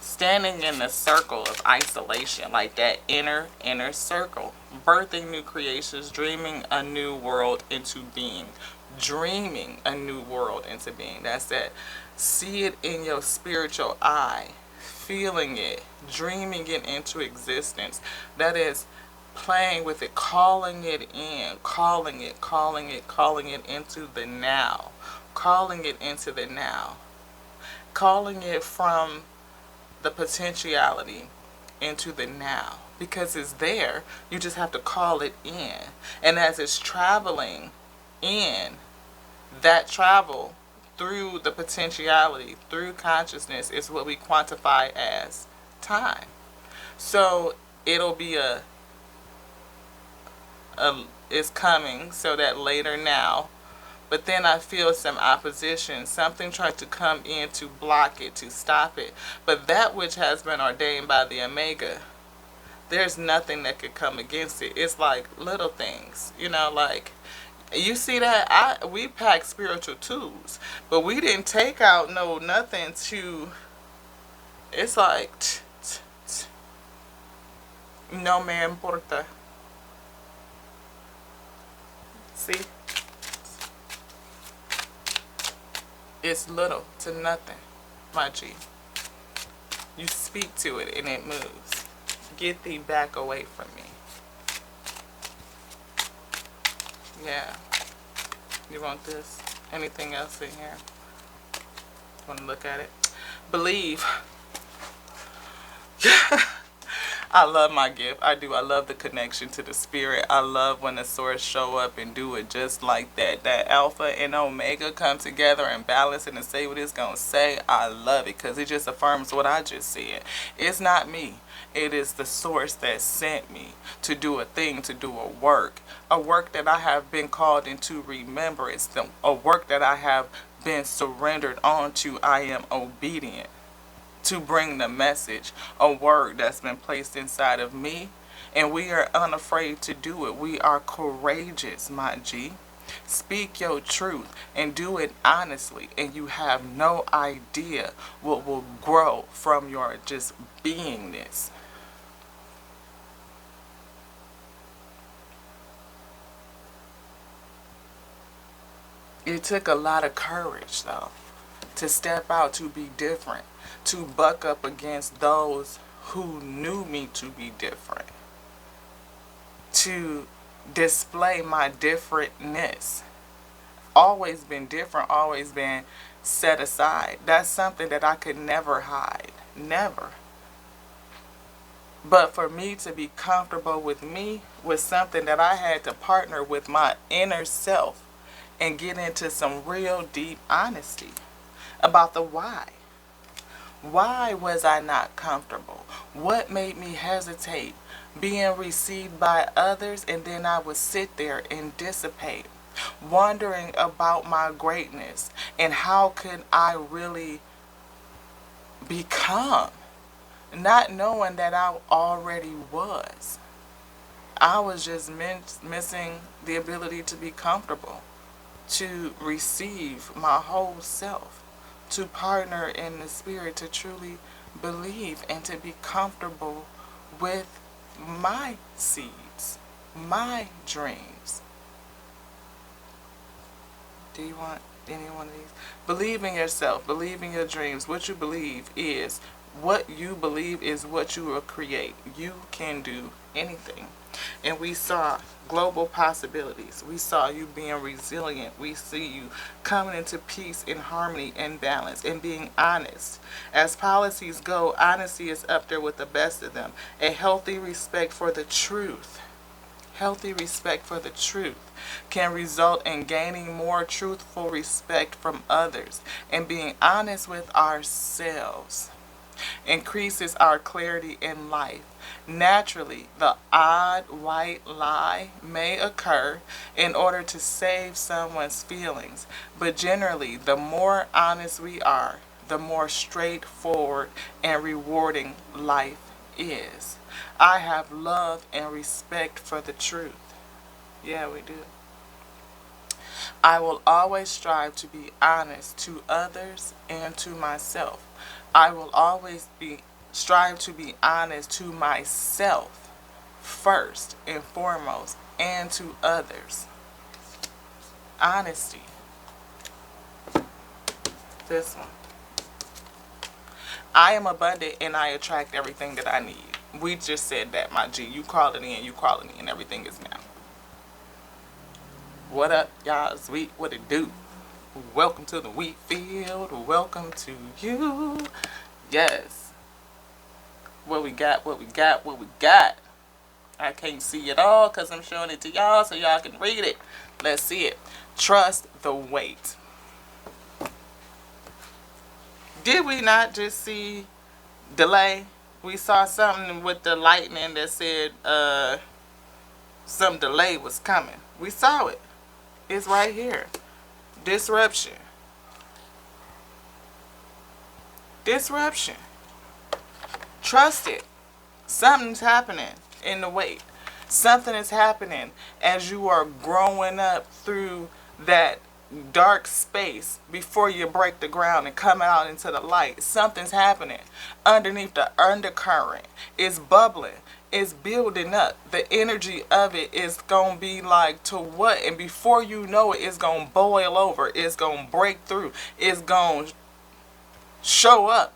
S1: standing in the circle of isolation. Like that inner circle. Birthing new creations. Dreaming a new world into being. Dreaming a new world into being. That's that. See it in your spiritual eye. Feeling it. Dreaming it into existence. That is playing with it, calling it in, calling it into the now, calling it into the now, calling it from the potentiality into the now, because it's there. You just have to call it in. And as it's traveling in, that travel through the potentiality, through consciousness, is what we quantify as time. So it'll be is coming, so that later now. But then I feel some opposition. Something tried to come in to block it, to stop it. But that which has been ordained by the Omega, there's nothing that could come against it. It's like little things, you know, like you see that we pack spiritual tools, but we didn't take out nothing to. It's like no me importa. See? It's little to nothing, my G. You speak to it and it moves. Get thee back away from me. Yeah. You want this? Anything else in here? Want to look at it? Believe. I love my gift. I do. I love the connection to the spirit. I love when the source show up and do it just like that. That alpha and omega come together and balance it and say what it's going to say. I love it because it just affirms what I just said. It's not me. It is the source that sent me to do a thing, to do a work that I have been called into remembrance, a work that I have been surrendered onto. I am obedient to bring the message, a word that's been placed inside of me, and we are unafraid to do it. We are courageous, my G. Speak your truth and do it honestly, and you have no idea what will grow from your just beingness. It took a lot of courage, though, to step out, to be different, to buck up against those who knew me to be different, to display my differentness. Always been different, always been set aside. That's something that I could never hide. Never. But for me to be comfortable with me was something that I had to partner with my inner self and get into some real deep honesty about the why. Why was I not comfortable? What made me hesitate being received by others, and then I would sit there and dissipate, wondering about my greatness and how could I really become, not knowing that I already was. I was just missing the ability to be comfortable, to receive my whole self, to partner in the spirit, to truly believe and to be comfortable with my seeds, my dreams. Do you want any one of these? Believe in yourself, believe in your dreams. What you believe is what you will create. You can do anything. And we saw global possibilities. We saw you being resilient. We see you coming into peace and harmony and balance and being honest. As policies go, honesty is up there with the best of them. A healthy respect for the truth. Healthy respect for the truth can result in gaining more truthful respect from others, and being honest with ourselves increases our clarity in life. Naturally, the odd white lie may occur in order to save someone's feelings, but generally, the more honest we are, the more straightforward and rewarding life is. I have love and respect for the truth. Yeah, we do. I will always strive to be honest to others and to myself. I will always strive to be honest to myself first and foremost, and to others. Honesty. This one. I am abundant and I attract everything that I need. We just said that, my G. You call it in, everything is now. What up, y'all? Sweet, what it do? Welcome to the wheat field. Welcome to you. Yes. What we got. I can't see it all because I'm showing it to y'all so y'all can read it. Let's see it. Trust the wait. Did we not just see delay? We saw something with the lightning that said some delay was coming. We saw it. It's right here. Disruption. Trust it. Something's happening in the wait. Something is happening as you are growing up through that dark space before you break the ground and come out into the light. Something's happening underneath the undercurrent. It's bubbling. It's building up. The energy of it is going to be like to what? And before you know it, it's going to boil over. It's going to break through. It's going to show up.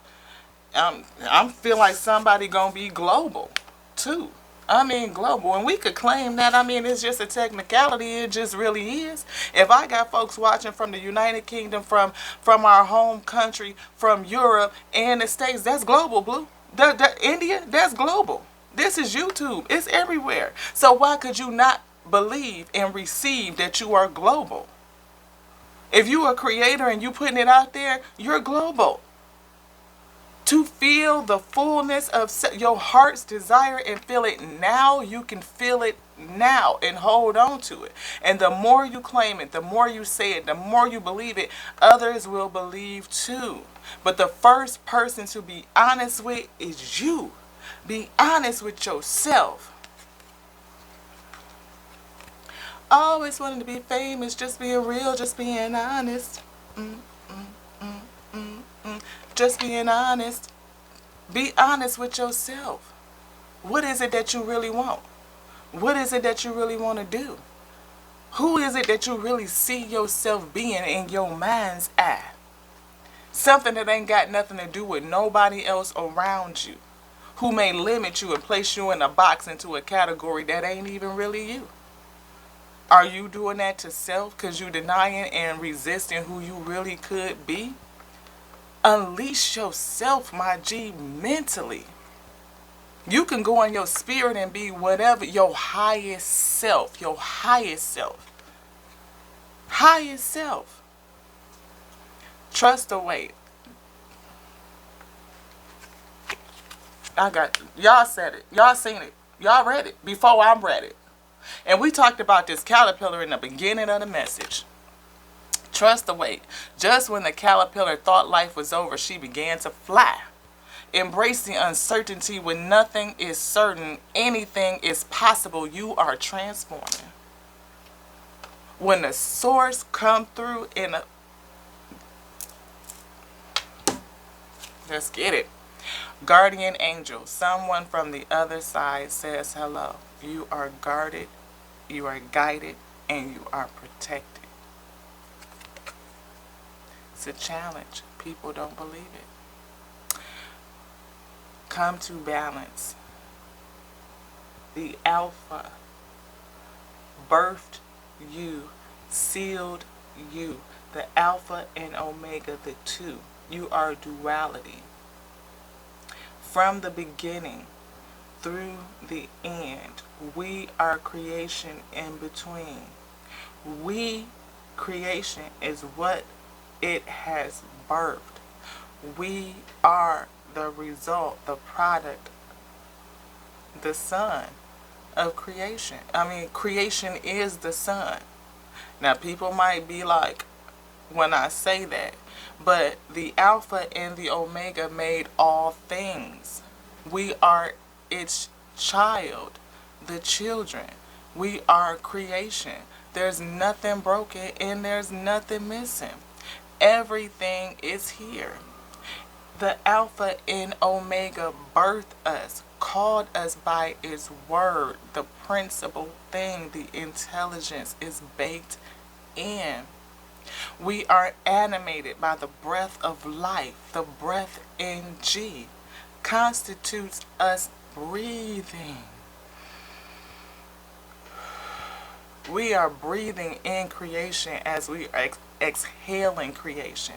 S1: I'm feel like somebody going to be global too. I mean global, and we could claim that. I mean, it's just a technicality. It just really is. If I got folks watching from the United Kingdom, from our home country, from Europe and the States, that's global, Blue. India, that's global. This is YouTube. It's everywhere. So why could you not believe and receive that you are global? If you are a creator and you putting it out there, you're global. To feel the fullness of your heart's desire and feel it now, you can feel it now and hold on to it. And the more you claim it, the more you say it, the more you believe it, others will believe too. But the first person to be honest with is you. Be honest with yourself. Always wanting to be famous, just being real, just being honest. Just being honest. Be honest with yourself. What is it that you really want? What is it that you really want to do? Who is it that you really see yourself being in your mind's eye? Something that ain't got nothing to do with nobody else around you, who may limit you and place you in a box, into a category that ain't even really you. Are you doing that to self because you denying and resisting who you really could be? Unleash yourself, my G, mentally. You can go in your spirit and be whatever, your highest self, your highest self. Highest self. Trust the wait. Y'all said it. Y'all seen it. Y'all read it before I read it. And we talked about this caterpillar in the beginning of the message. Trust the wait. Just when the caterpillar thought life was over, she began to fly. Embrace the uncertainty. When nothing is certain, anything is possible. You are transforming. When the source come through in a... Let's get it. Guardian angel. Someone from the other side says hello. You are guarded, you are guided, and you are protected. It's a challenge. People don't believe it. Come to balance. The Alpha birthed you, sealed you. The Alpha and Omega, the two. You are duality. From the beginning through the end, we are creation in between. We, creation, is what it has birthed. We are the result, the product, the son of creation. Creation is the son. Now, people might be like, when I say that, but the Alpha and the Omega made all things. We are its child, the children. We are creation. There's nothing broken and there's nothing missing. Everything is here. The Alpha and Omega birthed us, called us by its word. The principal thing, the intelligence, is baked in. We are animated by the breath of life. The breath in G constitutes us breathing. We are breathing in creation as we are exhaling creation.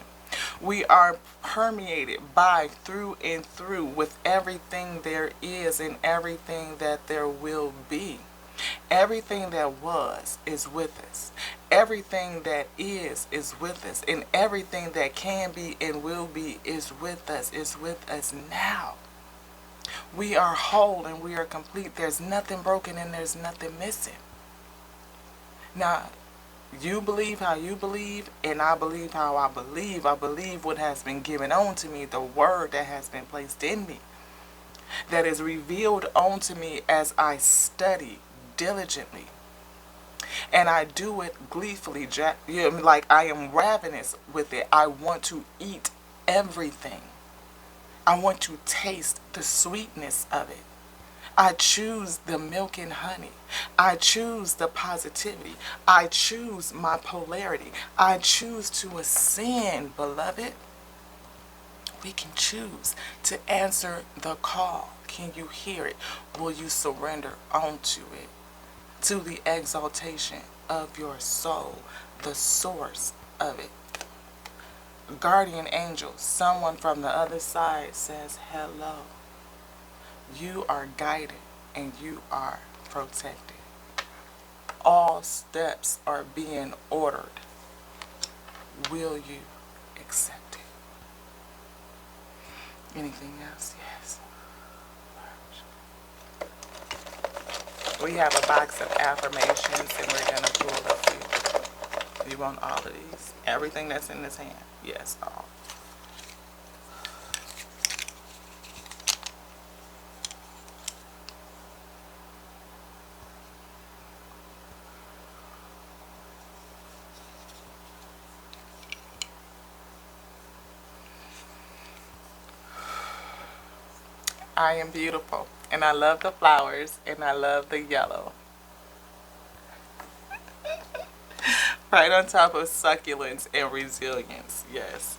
S1: We are permeated by, through and through, with everything there is and everything that there will be. Everything that was is with us. Everything that is with us. And everything that can be and will be is with us now. We are whole and we are complete. There's nothing broken and there's nothing missing. Now, you believe how you believe, and I believe how I believe. I believe what has been given on to me, the word that has been placed in me, that is revealed onto me as I study diligently. And I do it gleefully, like I am ravenous with it. I want to eat everything. I want to taste the sweetness of it. I choose the milk and honey. I choose the positivity. I choose my polarity. I choose to ascend, beloved. We can choose to answer the call. Can you hear it? Will you surrender onto it? To the exaltation of your soul, the source of it. Guardian angel, someone from the other side says hello. You are guided and you are protected. All steps are being ordered. Will you accept it? Anything else? Yes. We have a box of affirmations and we're going to pull a few. You want all of these? Everything that's in this hand? Yes, all. I am beautiful, and I love the flowers, and I love the yellow. Right on top of succulence and resilience, yes.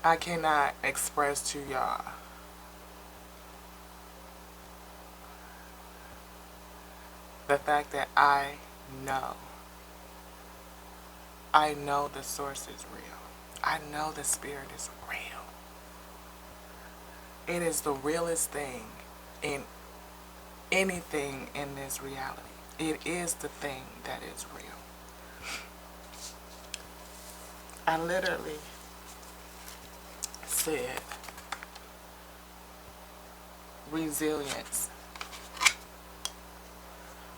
S1: I cannot express to y'all the fact that know. I know the source is real. I know the spirit is real. It is the realest thing in anything in this reality. It is the thing that is real. I literally said resilience.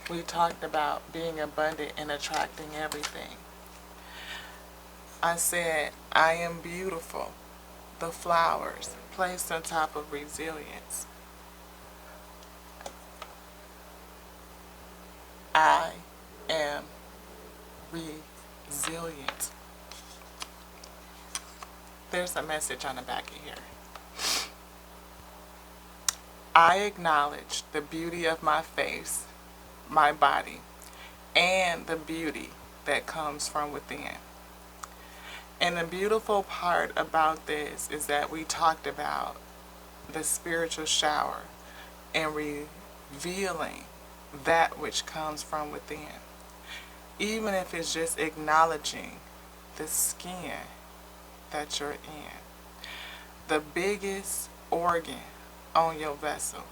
S1: We talked about being abundant and attracting everything. I said, I am beautiful. The flowers placed on top of resilience. I am resilient. There's a message on the back of here. I acknowledge the beauty of my face, my body, and the beauty that comes from within. And the beautiful part about this is that we talked about the spiritual shower and revealing that which comes from within. Even if it's just acknowledging the skin that you're in. The biggest organ on your vessel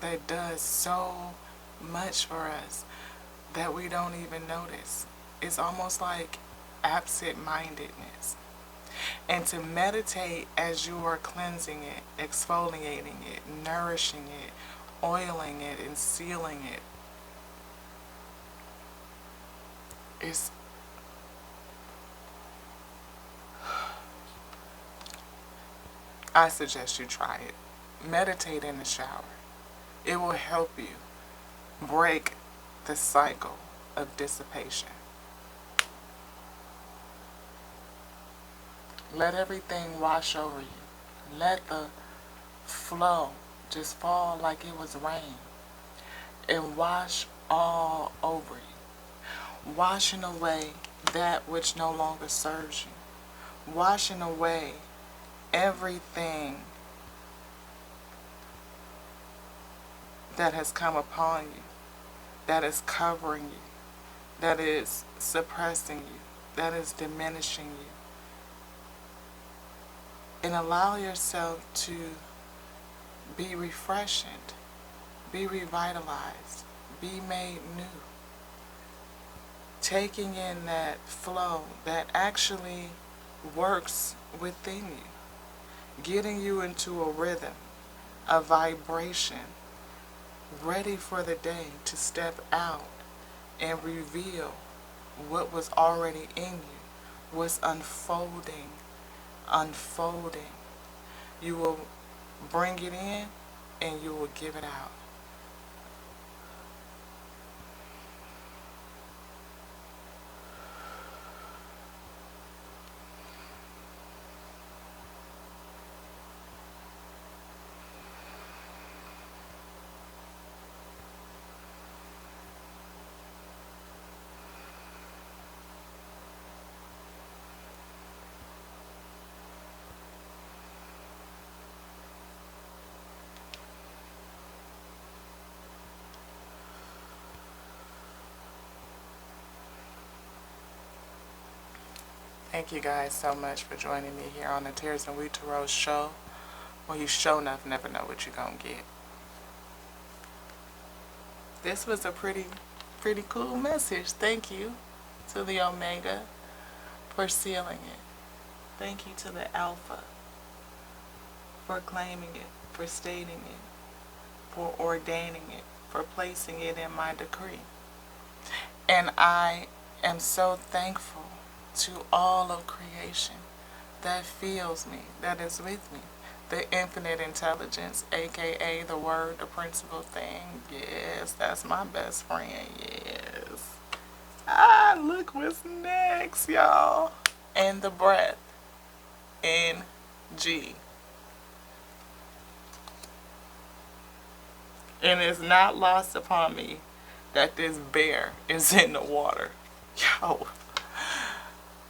S1: that does so much for us that we don't even notice. It's almost like absent-mindedness. And to meditate as you are cleansing it, exfoliating it, nourishing it, oiling it, and sealing it, is I suggest you try it. Meditate in the shower. It will help you break the cycle of dissipation. Let everything wash over you. Let the flow just fall like it was rain and wash all over you. Washing away that which no longer serves you. Washing away everything that has come upon you, that is covering you, that is suppressing you, that is diminishing you. And allow yourself to be refreshed, be revitalized, be made new. Taking in that flow that actually works within you. Getting you into a rhythm, a vibration, ready for the day to step out and reveal what was already in you, what's unfolding. You will bring it in and you will give it out. Thank you guys so much for joining me here on the Tears and Wheat to Rose show, where you sure enough never know what you're going to get. This was a pretty cool message. Thank you to the Omega for sealing it. Thank you to the Alpha for claiming it, for stating it, for ordaining it, for placing it in my decree. And I am so thankful to all of creation that feels me, that is with me. The infinite intelligence, aka the word, the principal thing. Yes, that's my best friend. Yes. Look what's next, y'all. And the breath. NG. And it's not lost upon me that this bear is in the water. Yo.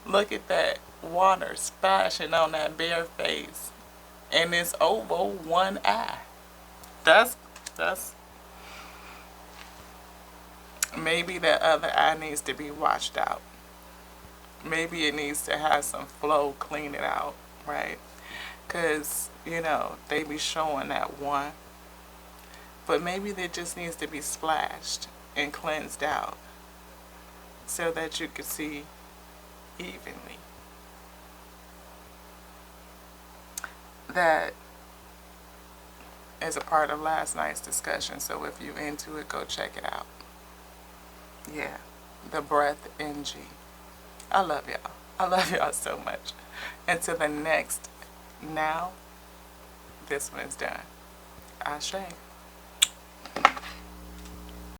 S1: Look at that. water splashing on that bare face, and it's over one eye. That's maybe that other eye needs to be washed out. Maybe it needs to have some flow, clean it out, right? Because, they be showing that one. But maybe there just needs to be splashed and cleansed out so that you can see evenly. That is a part of last night's discussion, so if you're into it, go check it out. Yeah, the breath NG. I love y'all. I love y'all so much. Until the next now, this one is done. Ashe.